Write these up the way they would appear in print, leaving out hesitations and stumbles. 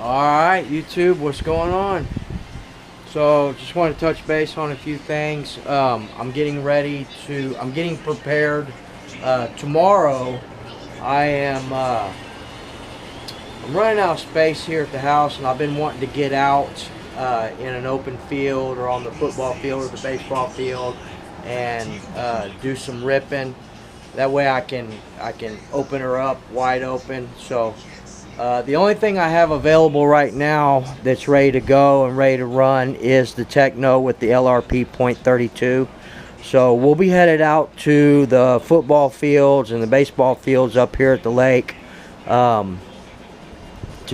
Alright, YouTube, what's going on? So, just want to touch base on a few things. I'm getting prepared. Tomorrow, I'm running out of space here at the house, and I've been wanting to get out in an open field or on the football field or the baseball field and do some ripping. That way I can open her up wide open. So the only thing I have available right now that's ready to go and ready to run is the Tekno with the LRP .32. So we'll be headed out to the football fields and the baseball fields up here at the lake to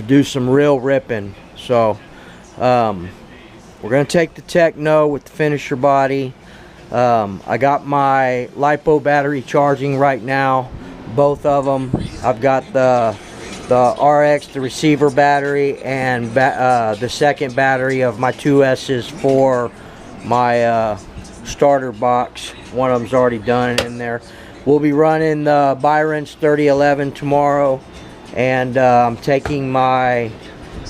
do some real ripping. So we're going to take the Tekno with the finisher body. I got my LiPo battery charging right now, both of them. I've got the RX, the receiver battery, and the second battery of my 2S's for my starter box. One of them's already done in there. We'll be running the Byron's 3011 tomorrow, and I'm taking my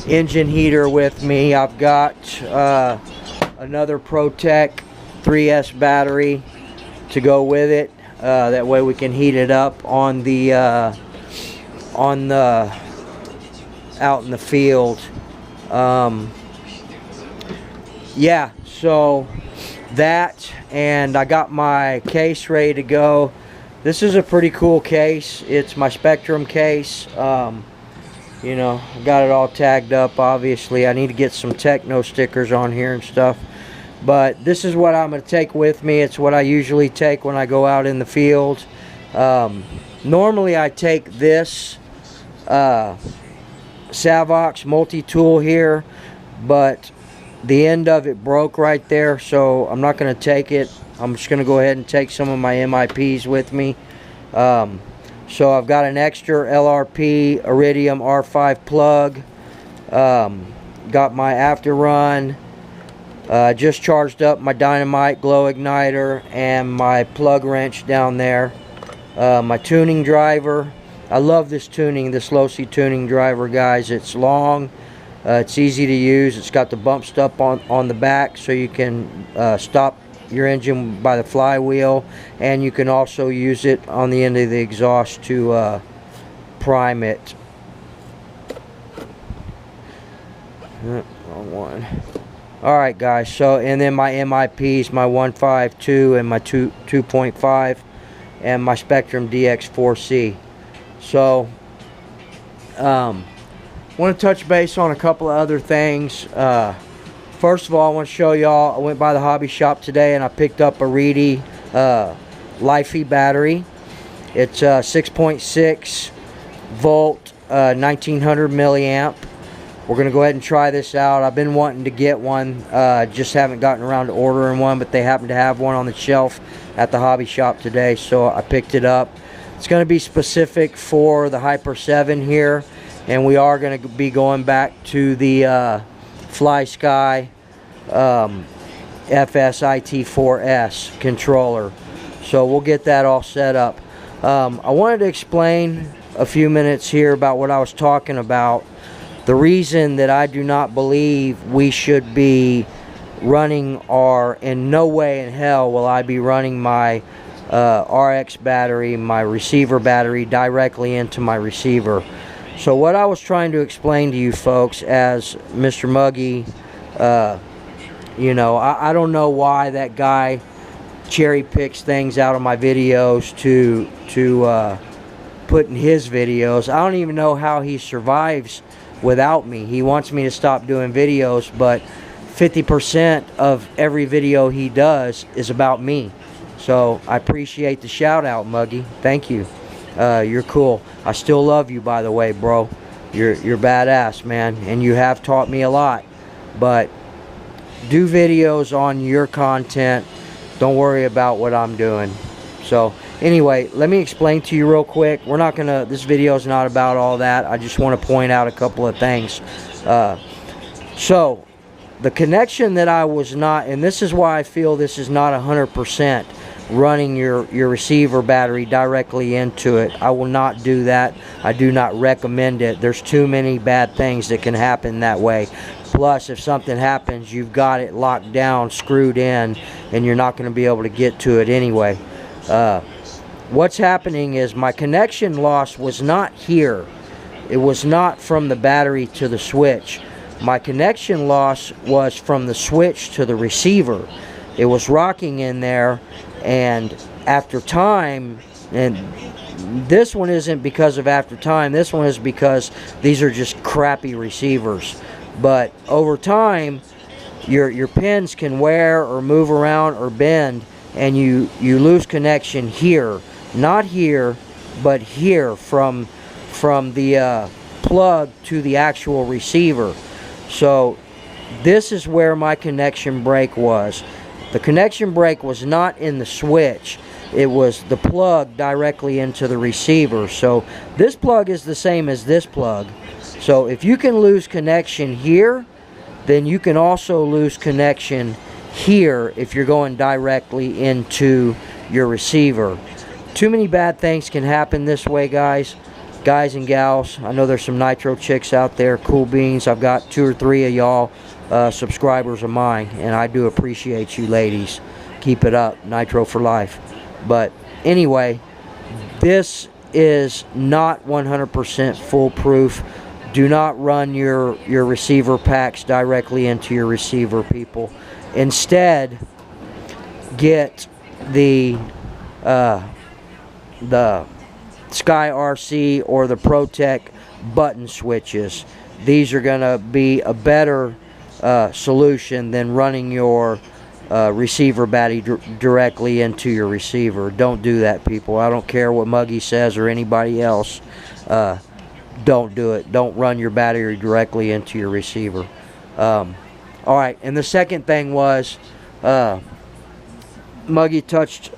engine heater with me. I've got another Protec 3S battery to go with it. That way we can heat it up on the out in the field. Yeah, so that, and I got my case ready to go. This is a pretty cool case. It's my Spectrum case. You know, I got it all tagged up. Obviously I need to get some Tekno stickers on here and stuff, but this is what I'm going to take with me. It's what I usually take when I go out in the field. Normally I take this Savox multi-tool here, but the end of it broke right there, so I'm not going to take it. I'm just going to go ahead and take some of my MIPs with me. So I've got an extra LRP Iridium R5 plug. Got my after run. Just charged up my dynamite glow igniter and my plug wrench down there. My tuning driver. I love this low-C tuning driver, guys. It's long, it's easy to use. It's got the bump stop on the back, so you can stop your engine by the flywheel, and you can also use it on the end of the exhaust to prime it. Wrong one. Alright, guys, so, and then my MIPs, my 1.52 and my 2.5, and my Spectrum DX4C. So, want to touch base on a couple of other things. First of all, I want to show y'all, I went by the hobby shop today and I picked up a Reedy Lifey battery. It's 6.6 volt, 1900 milliamp. We're going to go ahead and try this out. I've been wanting to get one, just haven't gotten around to ordering one, but they happen to have one on the shelf at the hobby shop today, so I picked it up. It's going to be specific for the Hyper 7 here, and we are going to be going back to the Fly Sky FSIT4S controller, so we'll get that all set up. I wanted to explain a few minutes here about what I was talking about. The reason that I do not believe we should be running, or in no way in hell will I be running my RX battery, my receiver battery, directly into my receiver. So what I was trying to explain to you folks, as Mr. Muggy, you know, I don't know why that guy cherry picks things out of my videos to put in his videos. I don't even know how he survives without me. He wants me to stop doing videos, but 50% of every video he does is about me. So I appreciate the shout out, Muggy. Thank you. You're cool. I still love you, by the way, bro. You're badass, man, and you have taught me a lot. But do videos on your content. Don't worry about what I'm doing. So anyway, let me explain to you real quick. We're not gonna, this video is not about all that. I just want to point out a couple of things. So the connection that I was not, and this is why I feel this is not 100%. running your receiver battery directly into it. I will not do that. I do not recommend it. There's too many bad things that can happen that way. Plus, if something happens, you've got it locked down, screwed in, and you're not going to be able to get to it anyway. What's happening is my connection loss was not here. It was not from the battery to the switch. My connection loss was from the switch to the receiver. It was rocking in there, and after time, and this one isn't because of after time, this one is because these are just crappy receivers. But over time, your pins can wear or move around or bend, and you lose connection here. Not here, but here from the plug to the actual receiver. So this is where my connection break was. The connection break was not in the switch. It was the plug directly into the receiver. So this plug is the same as this plug. So if you can lose connection here, then you can also lose connection here if you're going directly into your receiver. Too many bad things can happen this way, guys and gals. I know there's some nitro chicks out there, cool beans. I've got 2 or 3 of y'all subscribers of mine, and I do appreciate you ladies. Keep it up, nitro for life. But anyway, this is not 100% foolproof. Do not run your receiver packs directly into your receiver, people. Instead, get the Sky RC or the Protec button switches. These are going to be a better solution than running your receiver battery directly into your receiver. Don't do that, people. I don't care what Muggy says or anybody else. Don't do it. Don't run your battery directly into your receiver. Alright, and the second thing was Muggy touched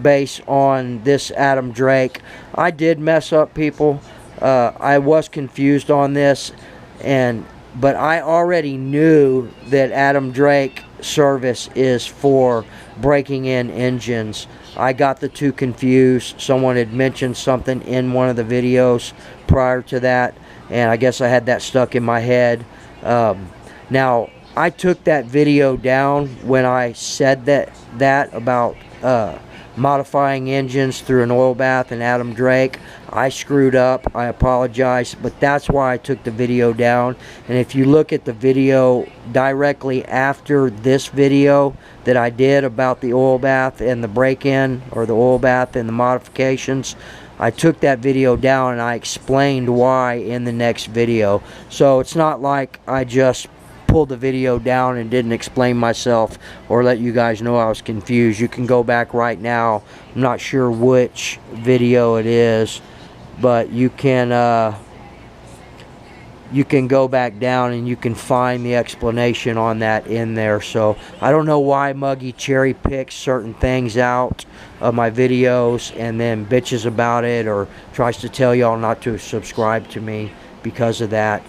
base on this Adam Drake. I did mess up, people. I was confused on this, but I already knew that Adam Drake service is for breaking in engines. I got the two confused. Someone had mentioned something in one of the videos prior to that, and I guess I had that stuck in my head. Now, I took that video down when I said that about modifying engines through an oil bath and Adam Drake. I screwed up. I apologize, but that's why I took the video down. And if you look at the video directly after this video that I did about the oil bath and the break-in, or the oil bath and the modifications, I took that video down and I explained why in the next video. So it's not like I just pulled the video down and didn't explain myself or let you guys know I was confused. You can go back right now. I'm not sure which video it is, but you can go back down and you can find the explanation on that in there. So I don't know why Muggy cherry picks certain things out of my videos and then bitches about it or tries to tell y'all not to subscribe to me because of that.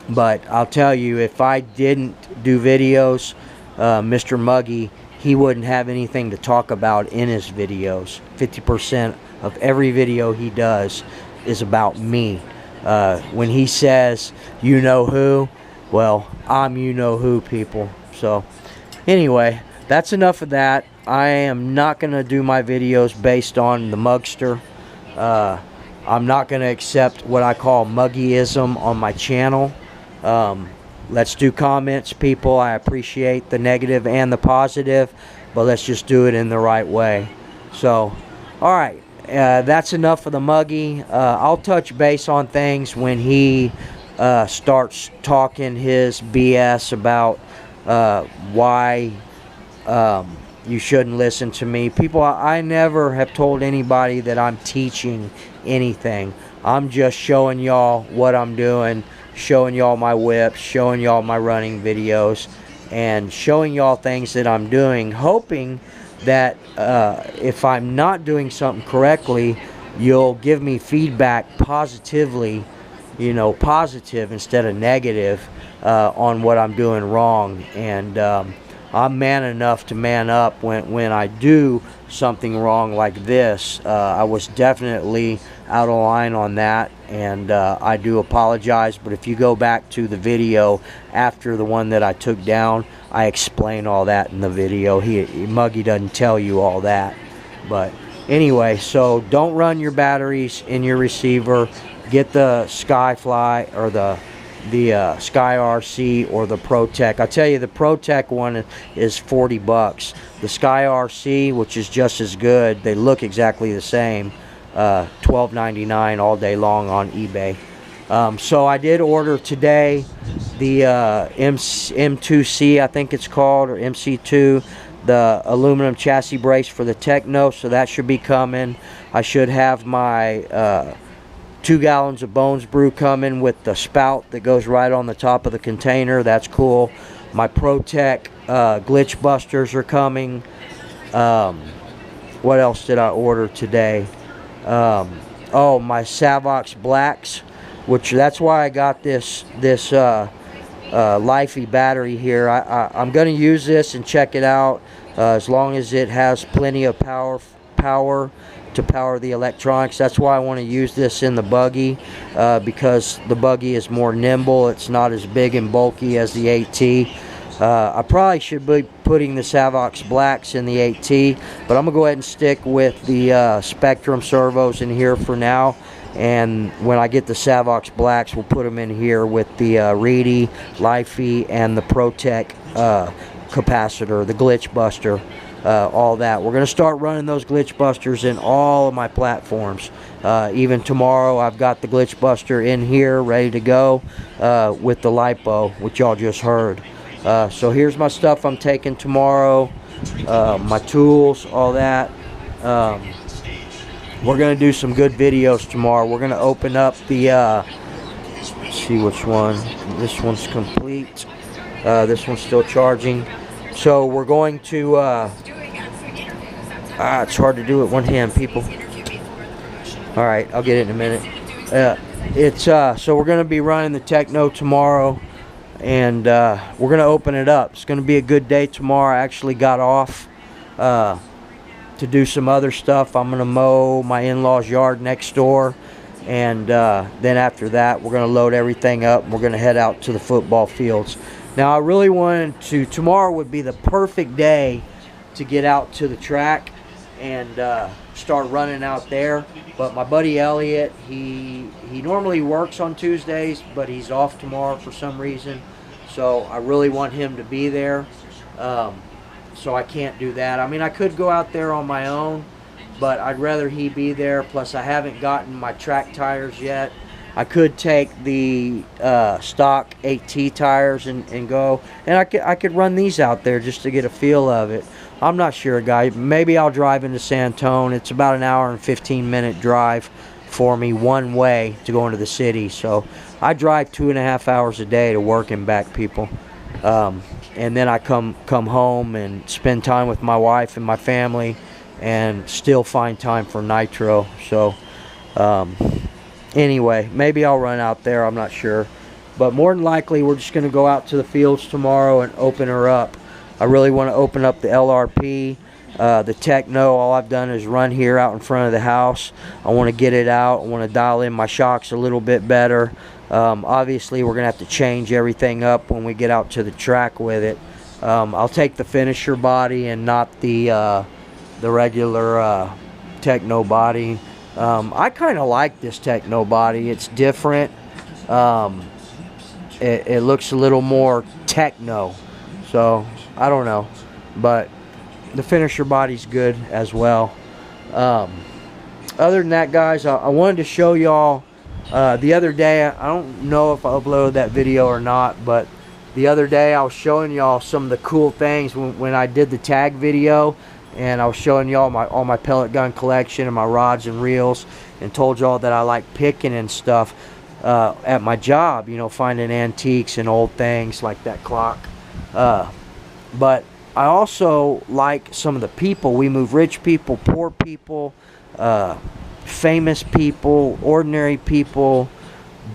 But I'll tell you, if I didn't do videos, Mr. Muggy, he wouldn't have anything to talk about in his videos. 50% of every video he does is about me. When he says, you know who, well, I'm you know who, people. So, anyway, that's enough of that. I am not going to do my videos based on the Mugster. I'm not going to accept what I call Muggyism on my channel. Let's do comments, people. I appreciate the negative and the positive, but let's just do it in the right way. So, alright, that's enough for the Muggy. I'll touch base on things when he starts talking his BS about why you shouldn't listen to me. People, I never have told anybody that I'm teaching anything. I'm just showing y'all what I'm doing, showing y'all my whips, showing y'all my running videos, and showing y'all things that I'm doing, hoping that if I'm not doing something correctly, you'll give me feedback positively, you know, positive instead of negative, on what I'm doing wrong. And I'm man enough to man up when I do something wrong like this. I was definitely out of line on that, and I do apologize. But if you go back to the video after the one that I took down, I explain all that in the video. Muggy doesn't tell you all that. But anyway, so don't run your batteries in your receiver. Get the Skyfly or the Sky RC or the Protec. I tell you, the Protec one is 40 bucks. The Sky RC, which is just as good, they look exactly the same, $12.99 all day long on eBay. So I did order today the M2C, I think it's called, or MC2, the aluminum chassis brace for the Tekno, so that should be coming. I should have my 2 gallons of Bowen's brew coming with the spout that goes right on the top of the container. That's cool. My protec glitch busters are coming. What else did I order today? Oh, my Savox blacks, which that's why I got this Lifey battery here. I'm going to use this and check it out as long as it has plenty of power to power the electronics. That's why I want to use this in the buggy, because the buggy is more nimble. It's not as big and bulky as the AT. I probably should be putting the Savox blacks in the AT, but I'm gonna go ahead and stick with the Spectrum servos in here for now, and when I get the Savox blacks, we'll put them in here with the Reedy, Lifey, and the Protec capacitor, the glitch buster. All that. We're going to start running those glitch busters in all of my platforms. Even tomorrow, I've got the glitch buster in here ready to go with the LiPo, which y'all just heard. So here's my stuff I'm taking tomorrow, my tools, all that. We're going to do some good videos tomorrow. We're going to open up the, let's see which one. This one's complete. This one's still charging. So we're going to, it's hard to do it one hand, people. Alright, I'll get it in a minute. So we're going to be running the Tekno tomorrow, and we're going to open it up. It's going to be a good day tomorrow. I actually got off to do some other stuff. I'm going to mow my in-laws' yard next door, and then after that, we're going to load everything up, and we're going to head out to the football fields. Now, I really wanted to, tomorrow would be the perfect day to get out to the track and start running out there. But my buddy Elliot, he normally works on Tuesdays, but he's off tomorrow for some reason. So I really want him to be there. So I can't do that. I mean, I could go out there on my own, but I'd rather he be there. Plus, I haven't gotten my track tires yet. I could take the stock 8T tires and go, and I could run these out there just to get a feel of it. I'm not sure, guys. Maybe I'll drive into Santone. It's about an hour and 15-minute drive for me one way to go into the city. So I drive 2.5 hours a day to work and back, people. And then I come home and spend time with my wife and my family, and still find time for nitro. So anyway, maybe I'll run out there, I'm not sure. But more than likely, we're just going to go out to the fields tomorrow and open her up. I really want to open up the LRP. The Tekno, all I've done is run here out in front of the house. I want to get it out. I want to dial in my shocks a little bit better. Obviously, we're going to have to change everything up when we get out to the track with it. I'll take the finisher body and not the regular Tekno body. I kind of like this Tekno body. It's different. It looks a little more techno. So, I don't know. But the finisher body's good as well. Other than that, guys, I wanted to show y'all the other day. I don't know if I uploaded that video or not, but the other day I was showing y'all some of the cool things when I did the tag video. And I was showing y'all all my pellet gun collection and my rods and reels, and told y'all that I like picking and stuff at my job, you know, finding antiques and old things like that clock. But I also like some of the people. We move rich people, poor people, famous people, ordinary people,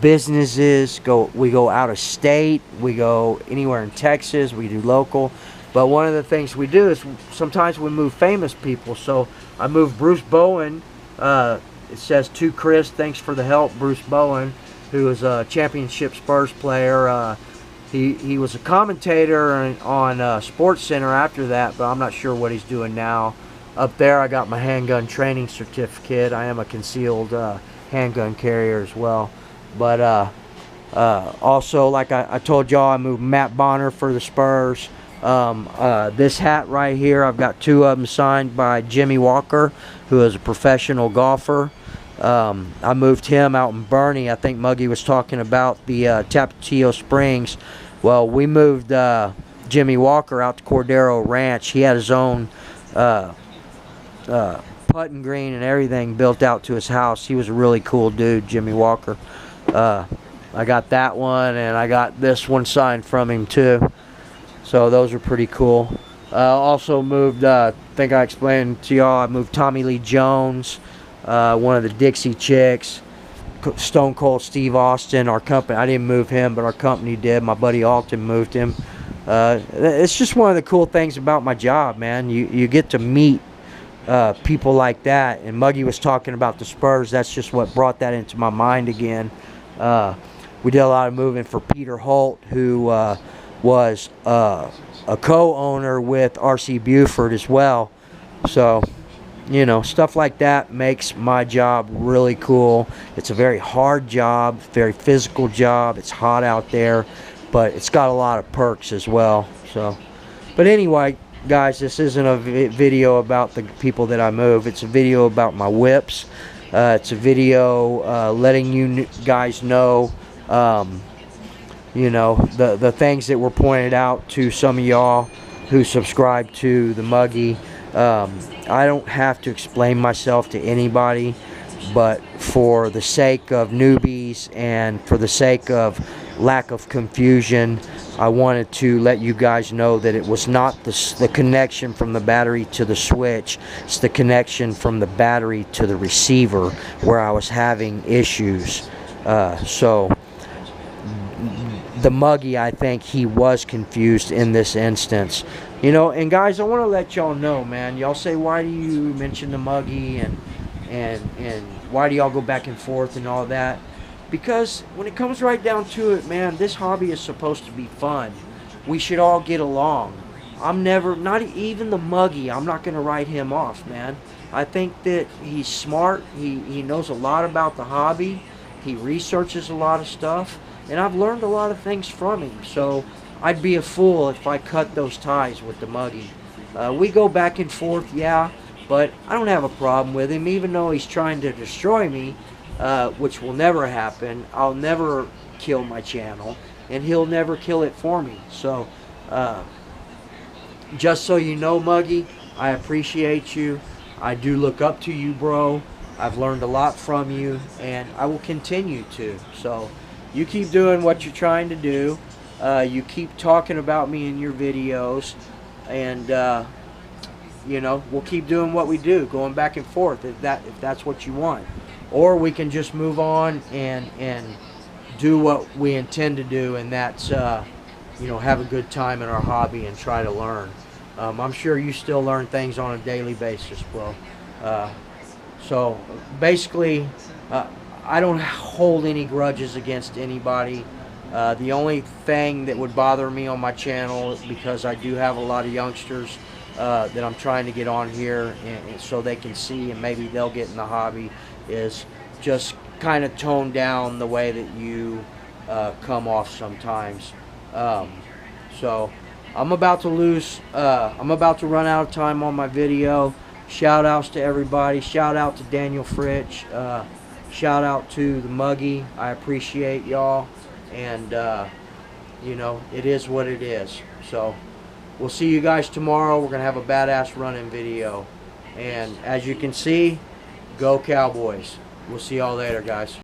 businesses. We go out of state. We go anywhere in Texas. We do local. But one of the things we do is sometimes we move famous people. So I moved Bruce Bowen. It says to Chris, thanks for the help, Bruce Bowen, who is a championship Spurs player. He was a commentator on Sports Center after that, but I'm not sure what he's doing now. Up there I got my handgun training certificate. I am a concealed handgun carrier as well. But also, like I told y'all, I moved Matt Bonner for the Spurs. This hat right here, I've got 2 of them signed by Jimmy Walker, who is a professional golfer. I moved him out in Bernie. I think Muggy was talking about the Tapatio Springs. Well, we moved Jimmy Walker out to Cordero Ranch. He had his own putting green and everything built out to his house. He was a really cool dude, Jimmy Walker. I got that one, and I got this one signed from him too. So those are pretty cool. Also moved, I think I explained to y'all, I moved Tommy Lee Jones, one of the Dixie Chicks, Stone Cold Steve Austin, our company. I didn't move him, but our company did. My buddy Alton moved him. It's just one of the cool things about my job, man. You get to meet people like that. And Muggy was talking about the Spurs. That's just what brought that into my mind again. We did a lot of moving for Peter Holt, who was a co-owner with R.C. Buford as well. So, you know, stuff like that makes my job really cool. It's a very hard job, very physical job. It's hot out there, but it's got a lot of perks as well. So, but anyway, guys, this isn't a video about the people that I move. It's a video about my whips. It's a video letting you guys know, you know, the things that were pointed out to some of y'all who subscribe to the Muggy. I don't have to explain myself to anybody, but for the sake of newbies and for the sake of lack of confusion, I wanted to let you guys know that it was not the connection from the battery to the switch. It's the connection from the battery to the receiver where I was having issues. So the Muggy, I think he was confused in this instance. You know, and guys, I want to let y'all know, man. Y'all say, why do you mention the Muggy and why do y'all go back and forth and all that? Because when it comes right down to it, man, this hobby is supposed to be fun. We should all get along. I'm never, not even the Muggy, I'm not going to write him off, man. I think that he's smart. He knows a lot about the hobby. He researches a lot of stuff. And I've learned a lot of things from him. So I'd be a fool if I cut those ties with the Muggy. We go back and forth, yeah, but I don't have a problem with him, even though he's trying to destroy me, which will never happen. I'll never kill my channel, and he'll never kill it for me. So, just so you know, Muggy, I appreciate you. I do look up to you, bro. I've learned a lot from you, and I will continue to. So, you keep doing what you're trying to do. You keep talking about me in your videos, and you know, we'll keep doing what we do, going back and forth if that's what you want, or we can just move on and do what we intend to do, and that's you know, have a good time in our hobby and try to learn. I'm sure you still learn things on a daily basis, bro. So basically, I don't hold any grudges against anybody. The only thing that would bother me on my channel, because I do have a lot of youngsters that I'm trying to get on here and so they can see and maybe they'll get in the hobby, is just kind of tone down the way that you come off sometimes. So I'm about to run out of time on my video. Shout outs to everybody. Shout out to Daniel Fritch. Shout out to the Muggy. I appreciate y'all. And you know, it is what it is. So we'll see you guys tomorrow. We're gonna have a badass running video, and as you can see, go Cowboys. We'll see y'all later, guys.